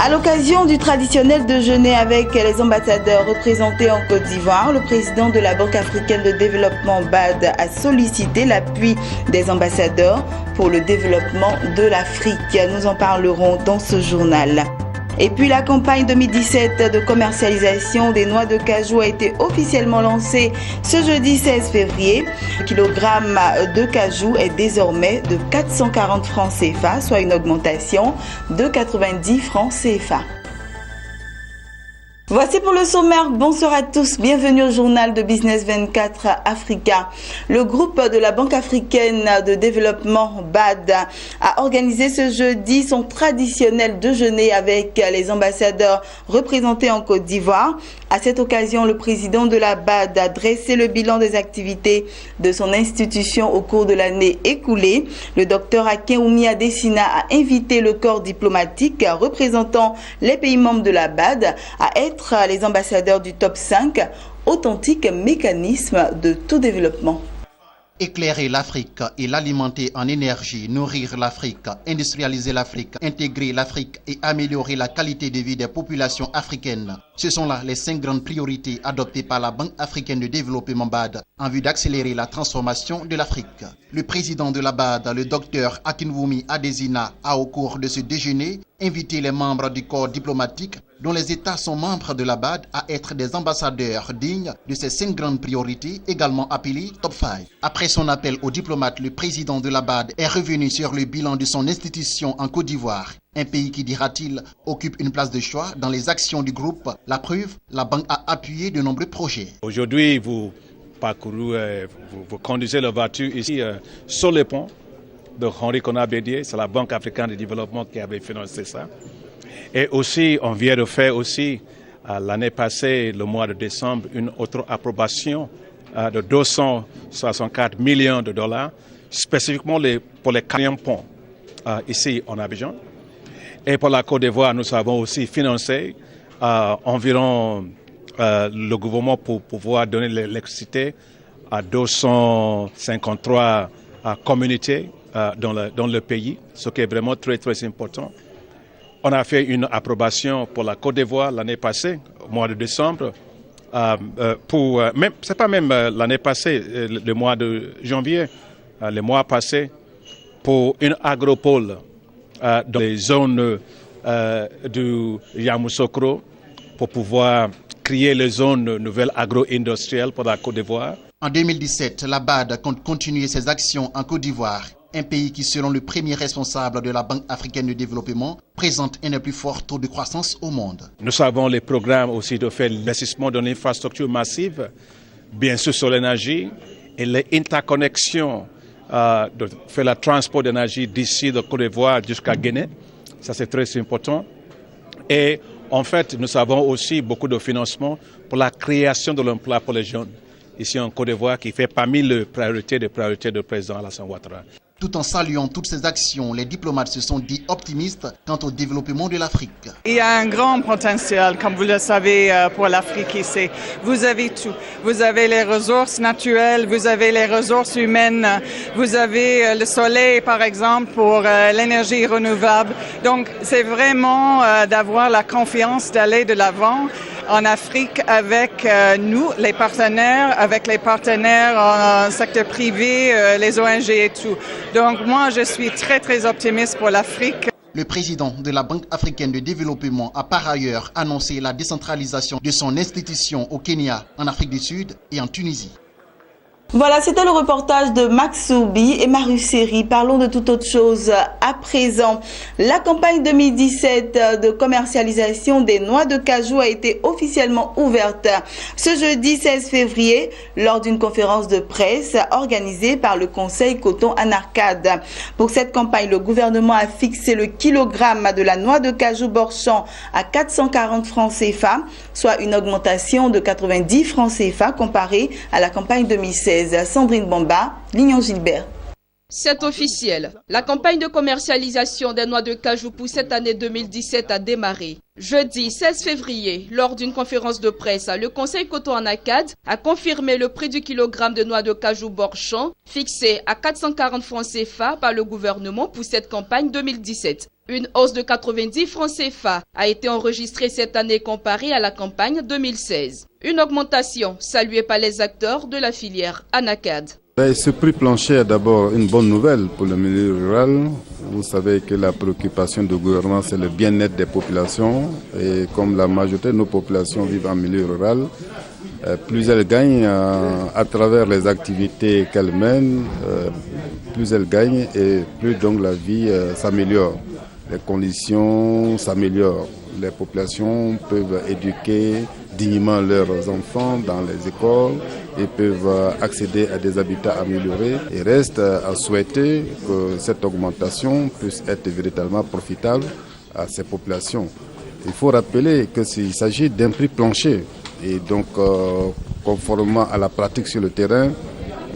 À l'occasion du traditionnel déjeuner avec les ambassadeurs représentés en Côte d'Ivoire, le président de la Banque africaine de développement BAD a sollicité l'appui des ambassadeurs pour le développement de l'Afrique. Nous en parlerons dans ce journal. Et puis la campagne 2017 de commercialisation des noix de cajou a été officiellement lancée ce jeudi 16 février. Le kilogramme de cajou est désormais de 440 francs CFA, soit une augmentation de 90 francs CFA. Voici pour le sommaire. Bonsoir à tous. Bienvenue au journal de Business 24 Africa. Le groupe de la Banque africaine de développement BAD a organisé ce jeudi son traditionnel déjeuner avec les ambassadeurs représentés en Côte d'Ivoire. À cette occasion, le président de la BAD a dressé le bilan des activités de son institution au cours de l'année écoulée. Le docteur Akinwumi Adesina a invité le corps diplomatique représentant les pays membres de la BAD à être les ambassadeurs du top 5, authentique mécanisme de tout développement. Éclairer l'Afrique et l'alimenter en énergie, nourrir l'Afrique, industrialiser l'Afrique, intégrer l'Afrique et améliorer la qualité de vie des populations africaines. Ce sont là les 5 grandes priorités adoptées par la Banque africaine de développement BAD en vue d'accélérer la transformation de l'Afrique. Le président de la BAD, le docteur Akinwumi Adesina, a au cours de ce déjeuner invité les membres du corps diplomatique dont les États sont membres de la BAD à être des ambassadeurs dignes de ces 5 grandes priorités, également appelées Top 5. Après son appel aux diplomates, le président de la BAD est revenu sur le bilan de son institution en Côte d'Ivoire. Un pays qui, dira-t-il, occupe une place de choix dans les actions du groupe. La preuve, la banque a appuyé de nombreux projets. Aujourd'hui, vous conduisez la voiture ici sur le pont de Henri Konan-Bédié. C'est la Banque africaine de développement qui avait financé ça. Et aussi, on vient de faire aussi, l'année passée, le mois de décembre, une autre approbation de 264 millions de dollars, spécifiquement pour les 4e ponts ici en Abidjan. Et pour la Côte d'Ivoire, nous avons aussi financé environ le gouvernement pour pouvoir donner l'électricité à 253 communautés dans le pays, ce qui est vraiment très, très important. On a fait une approbation pour la Côte d'Ivoire l'année passée, au mois de décembre, c'est pas même l'année passée, le mois de janvier, le mois passé, pour une agropole dans les zones du Yamoussoukro pour pouvoir créer les zones nouvelles agro-industrielles pour la Côte d'Ivoire. En 2017, la BAD compte continuer ses actions en Côte d'Ivoire, un pays qui, selon le premier responsable de la Banque africaine de développement, présente un des plus forts taux de croissance au monde. Nous avons les programmes aussi de faire l'investissement dans l'infrastructure massive, bien sûr sur l'énergie, et les interconnexions, de faire le transport d'énergie d'ici de Côte d'Ivoire jusqu'à Guinée. Ça, c'est très important. Et en fait, nous avons aussi beaucoup de financement pour la création de l'emploi pour les jeunes ici en Côte d'Ivoire, qui fait parmi les priorités du président Alassane Ouattara. Tout en saluant toutes ces actions, les diplomates se sont dit optimistes quant au développement de l'Afrique. Il y a un grand potentiel, comme vous le savez, pour l'Afrique ici. Vous avez tout. Vous avez les ressources naturelles, vous avez les ressources humaines, vous avez le soleil, par exemple, pour l'énergie renouvelable. Donc, c'est vraiment d'avoir la confiance d'aller de l'avant en Afrique avec nous, les partenaires, avec les partenaires en secteur privé, les ONG et tout. Donc moi, je suis très, très optimiste pour l'Afrique. Le président de la Banque africaine de développement a par ailleurs annoncé la décentralisation de son institution au Kenya, en Afrique du Sud et en Tunisie. Voilà, c'était le reportage de Max Soubi et Maruseri. Parlons de toute autre chose à présent. La campagne 2017 de commercialisation des noix de cajou a été officiellement ouverte ce jeudi 16 février lors d'une conférence de presse organisée par le Conseil Coton en Arcade. Pour cette campagne, le gouvernement a fixé le kilogramme de la noix de cajou Borchamp à 440 francs CFA, soit une augmentation de 90 francs CFA comparée à la campagne 2016. Sandrine Bamba, Lignon Gilbert. C'est officiel. La campagne de commercialisation des noix de cajou pour cette année 2017 a démarré. Jeudi 16 février, lors d'une conférence de presse, le Conseil Coton en Arcade a confirmé le prix du kilogramme de noix de cajou Borchamp, fixé à 440 francs CFA par le gouvernement pour cette campagne 2017. Une hausse de 90 francs CFA a été enregistrée cette année comparée à la campagne 2016. Une augmentation saluée par les acteurs de la filière Anacad. Ce prix plancher est d'abord une bonne nouvelle pour le milieu rural. Vous savez que la préoccupation du gouvernement, c'est le bien-être des populations. Et comme la majorité de nos populations vivent en milieu rural, plus elles gagnent à travers les activités qu'elles mènent, plus elles gagnent et plus donc la vie s'améliore. Les conditions s'améliorent. Les populations peuvent éduquer dignement leurs enfants dans les écoles et peuvent accéder à des habitats améliorés. Il reste à souhaiter que cette augmentation puisse être véritablement profitable à ces populations. Il faut rappeler qu'il s'agit d'un prix plancher et donc conformément à la pratique sur le terrain,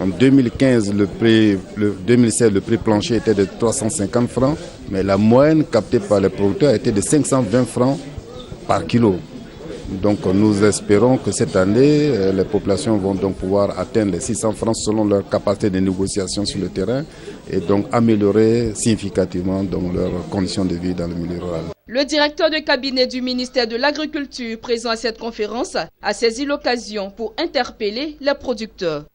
en 2015, 2016, le prix plancher était de 350 francs, mais la moyenne captée par les producteurs était de 520 francs par kilo. Donc nous espérons que cette année, les populations vont donc pouvoir atteindre les 600 francs selon leur capacité de négociation sur le terrain et donc améliorer significativement donc leurs conditions de vie dans le milieu rural. Le directeur de cabinet du ministère de l'Agriculture présent à cette conférence a saisi l'occasion pour interpeller les producteurs.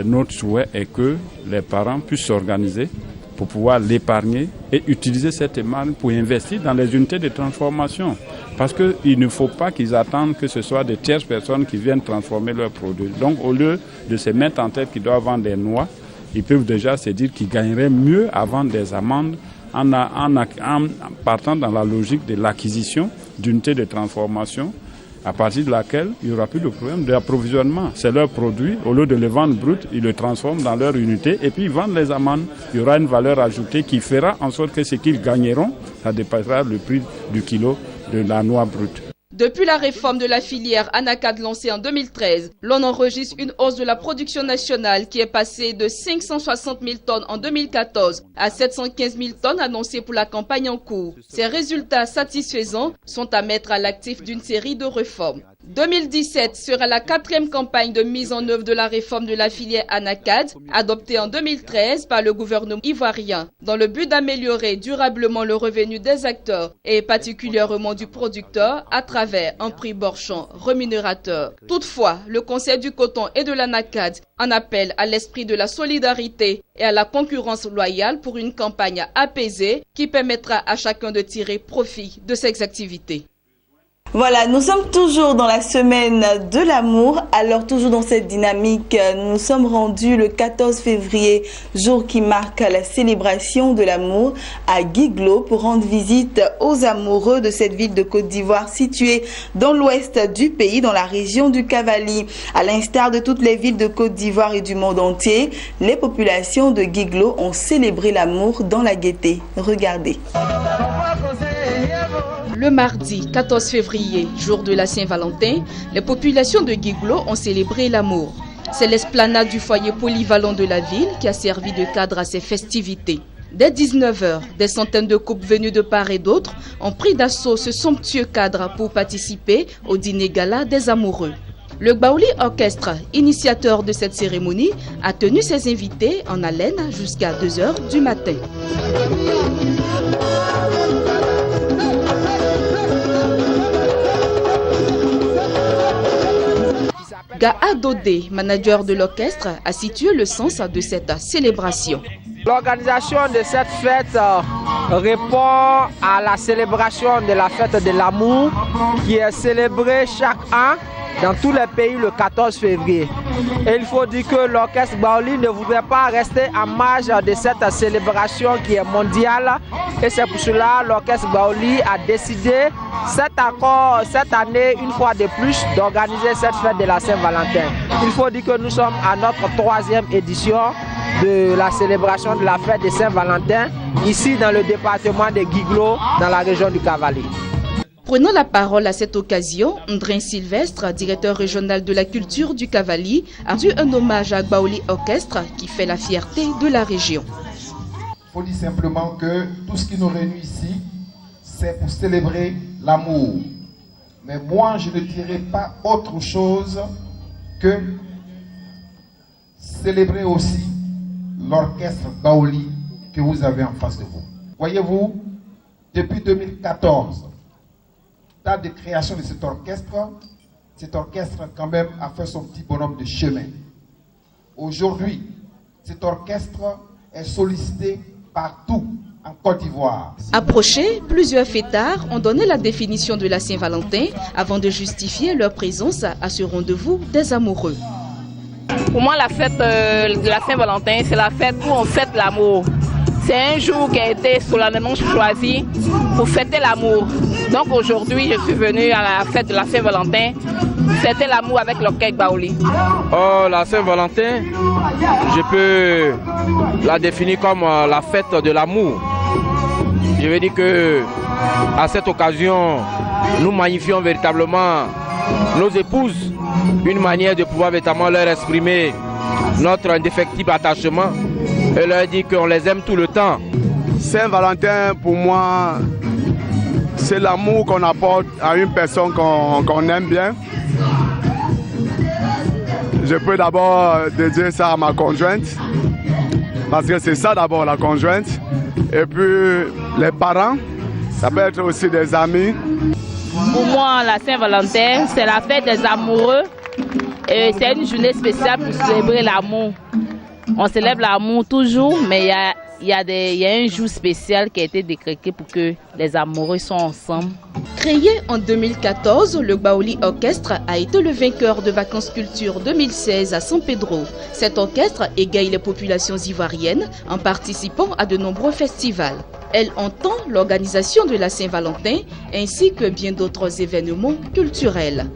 Notre souhait est que les parents puissent s'organiser pour pouvoir l'épargner et utiliser cette épargne pour investir dans les unités de transformation. Parce qu'il ne faut pas qu'ils attendent que ce soit des tierces personnes qui viennent transformer leurs produits. Donc au lieu de se mettre en tête qu'ils doivent vendre des noix, ils peuvent déjà se dire qu'ils gagneraient mieux à vendre des amandes en partant dans la logique de l'acquisition d'unités de transformation, à partir de laquelle il n'y aura plus de problème d'approvisionnement. C'est leur produit, au lieu de les vendre brut, ils le transforment dans leur unité et puis ils vendent les amandes. Il y aura une valeur ajoutée qui fera en sorte que ce qu'ils gagneront, ça dépassera le prix du kilo de la noix brute. Depuis la réforme de la filière Anacad lancée en 2013, l'on enregistre une hausse de la production nationale qui est passée de 560 000 tonnes en 2014 à 715 000 tonnes annoncées pour la campagne en cours. Ces résultats satisfaisants sont à mettre à l'actif d'une série de réformes. 2017 sera la 4e campagne de mise en œuvre de la réforme de la filière Anacad, adoptée en 2013 par le gouvernement ivoirien, dans le but d'améliorer durablement le revenu des acteurs et particulièrement du producteur à travers un prix borchon rémunérateur. Toutefois, le Conseil du coton et de l'Anacad en appelle à l'esprit de la solidarité et à la concurrence loyale pour une campagne apaisée qui permettra à chacun de tirer profit de ses activités. Voilà, nous sommes toujours dans la semaine de l'amour. Alors, toujours dans cette dynamique, nous sommes rendus le 14 février, jour qui marque la célébration de l'amour à Guiglo pour rendre visite aux amoureux de cette ville de Côte d'Ivoire située dans l'ouest du pays, dans la région du Cavally. À l'instar de toutes les villes de Côte d'Ivoire et du monde entier, les populations de Guiglo ont célébré l'amour dans la gaieté. Regardez. Le mardi 14 février, jour de la Saint-Valentin, les populations de Guiglo ont célébré l'amour. C'est l'esplanade du foyer polyvalent de la ville qui a servi de cadre à ces festivités. Dès 19h, des centaines de couples venus de part et d'autre ont pris d'assaut ce somptueux cadre pour participer au dîner gala des amoureux. Le Gbaouli Orchestre, initiateur de cette cérémonie, a tenu ses invités en haleine jusqu'à 2h du matin. Gaha Dodé, manager de l'orchestre, a situé le sens de cette célébration. L'organisation de cette fête répond à la célébration de la fête de l'amour qui est célébrée chaque an dans tous les pays le 14 février. Et il faut dire que l'orchestre Gbaouli ne voudrait pas rester en marge de cette célébration qui est mondiale. Et c'est pour cela que l'orchestre Gbaouli a décidé cette année, une fois de plus, d'organiser cette fête de la Saint-Valentin. Il faut dire que nous sommes à notre 3e édition de la célébration de la fête de Saint-Valentin, ici dans le département de Guiglo, dans la région du Cavally. Prenant la parole à cette occasion, Ndrin Sylvestre, directeur régional de la culture du Cavally, a rendu un hommage à Gbaouli Orchestre qui fait la fierté de la région. Il faut dire simplement que tout ce qui nous réunit ici, c'est pour célébrer l'amour. Mais moi, je ne dirais pas autre chose que célébrer aussi l'orchestre Gbaouli que vous avez en face de vous. Voyez-vous, depuis 2014, date de création de cet orchestre quand même a fait son petit bonhomme de chemin. Aujourd'hui, cet orchestre est sollicité partout en Côte d'Ivoire. Approchés, plusieurs fêtards ont donné la définition de la Saint-Valentin avant de justifier leur présence à ce rendez-vous des amoureux. Pour moi, la fête de la Saint-Valentin, c'est la fête où on fête l'amour. C'est un jour qui a été solennellement choisi pour fêter l'amour. Donc aujourd'hui, je suis venue à la fête de la Saint-Valentin, fêter l'amour avec l'orchestre Baoli. Oh, la Saint-Valentin, je peux la définir comme la fête de l'amour. Je veux dire que à cette occasion, nous magnifions véritablement nos épouses, une manière de pouvoir véritablement leur exprimer notre indéfectible attachement et leur dire qu'on les aime tout le temps. Saint-Valentin, pour moi, c'est l'amour qu'on apporte à une personne qu'on aime bien. Je peux d'abord dédier ça à ma conjointe, parce que c'est ça d'abord la conjointe. Et puis les parents, ça peut être aussi des amis. Pour moi, la Saint-Valentin, c'est la fête des amoureux. Et c'est une journée spéciale pour célébrer l'amour. On célèbre l'amour toujours, mais il y a un jour spécial qui a été décrété pour que les amoureux soient ensemble. Créé en 2014, le Baoli Orchestre a été le vainqueur de Vacances Culture 2016 à San Pedro. Cet orchestre égaye les populations ivoiriennes en participant à de nombreux festivals. Elle entend l'organisation de la Saint-Valentin ainsi que bien d'autres événements culturels.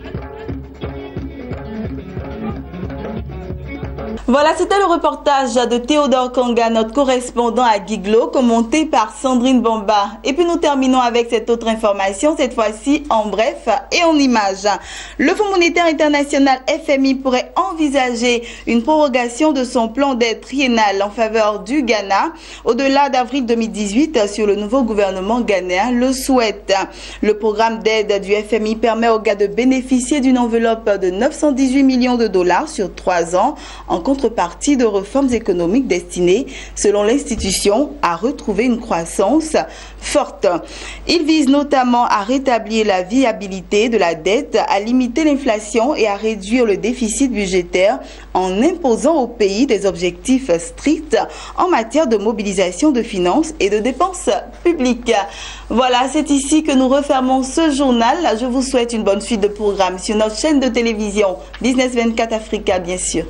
Voilà, c'était le reportage de Théodore Kanga, notre correspondant à Guiglo, commenté par Sandrine Bamba. Et puis nous terminons avec cette autre information, cette fois-ci en bref et en images. Le Fonds monétaire international FMI pourrait envisager une prorogation de son plan d'aide triennal en faveur du Ghana au-delà d'avril 2018 si le nouveau gouvernement ghanéen le souhaite. Le programme d'aide du FMI permet aux Ghana de bénéficier d'une enveloppe de 918 millions de dollars sur 3 ans en contrepartie de réformes économiques destinées, selon l'institution, à retrouver une croissance forte. Il vise notamment à rétablir la viabilité de la dette, à limiter l'inflation et à réduire le déficit budgétaire en imposant au pays des objectifs stricts en matière de mobilisation de finances et de dépenses publiques. Voilà, c'est ici que nous refermons ce journal. Je vous souhaite une bonne suite de programmes sur notre chaîne de télévision Business 24 Africa, bien sûr.